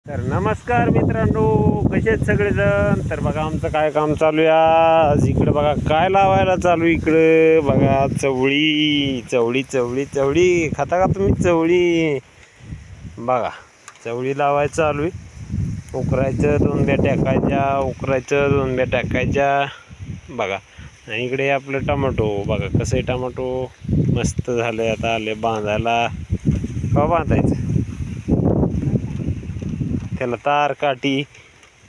तर नमस्कार मित्रांनो, कसे आहेत सगळेजण. तर बघा आमचं काय काम चालू आहे आज. इकडे बघा काय लावायला चालू. इकडे बघा चवळी चवळी चवळी चवळी खाता का तुम्ही चवळी. बघा चवळी लावायचं चालू आहे. उकरायचं 2 ब्या टाकायच्या, उकरायचं 2 ब्या टाकायच्या. बघा आणि इकडे आपलं टमाटो बघा कसं आहे. टमाटो मस्त झालं. आता आले बांधायला. का बांधायचं त्याला तार काठी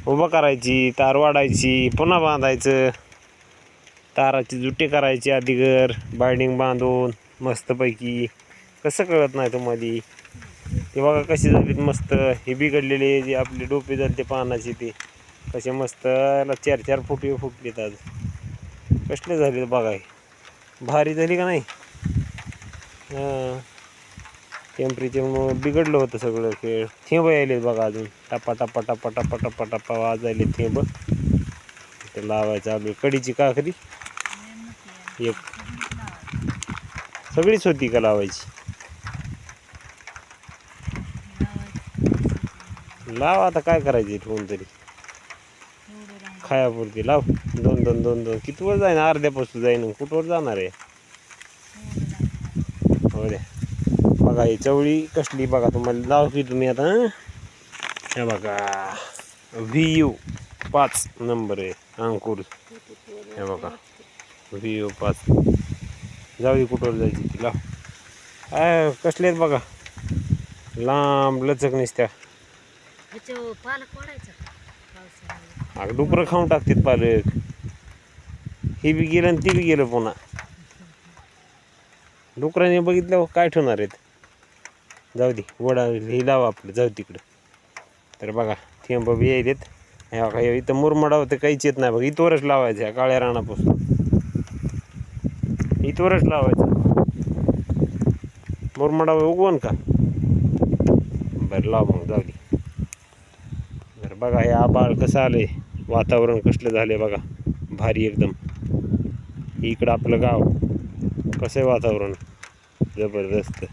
उभं करायची, तार वाढायची, पुन्हा बांधायचं. ताराची जुटी करायची आधीगर बाइंडिंग बांधून मस्तपैकी. कसं कळत नाही तुम्हाला. ते बघा कशी झाली मस्त. हे बिघडलेले जे आपली डोपी झाली ते पानाची ते कसे मस्त याला 4-4 फुटे फुटलेत आज. कसले झाले बघा. भारी झाली का नाही. टेम्परेचरमुळं बिघडलं होतं सगळं. खेळ थेंब यायले बघा अजून. टपा टपा टपा टपा टपा टपा वाजायले थेंब. ते लावायचं आपली कडीची काकरी एक सगळीच होती का लावायची. लाव आता काय करायची ठेवून तरी खायापुरती लाव. 2 किती वर जाईन. अर्ध्यापासून जाईन कुठवर जाणार आहे. हो द्या. बघा ही चवळी कसली बघा. तुम्हाला लावली तुम्ही आता. हे बघा VU 5 नंबर आहे अंकुर. हे बघा VU 5. जाऊ दे कुठवर जायची ती लाव. कसले आहेत बघा लांब लचक नसत्या. डुकरं खाऊन टाकतात पालक. हे बी गेलं आणि ते बी गेलं पुन्हा. डुकराने बघितलं काय ठेवणार आहेत. जाऊ दे वडा हे लावा आपलं जाऊ तिकडं. तर बघा थेंब बी यायलेत. हे बघा इथं मुरमाडा होतं काहीच येत नाही बघा. इथवरच लावायचं. ह्या काळ्या रानापासून इथवरच लावायचं. मुरमाडा उगवण का बरं लाव मग जाऊ दे. बरं बघा हे आबाळ कसं आलंय. वातावरण कसलं झालंय बघा भारी एकदम. इकडं आपलं गाव कसं आहे वातावरण जबरदस्त.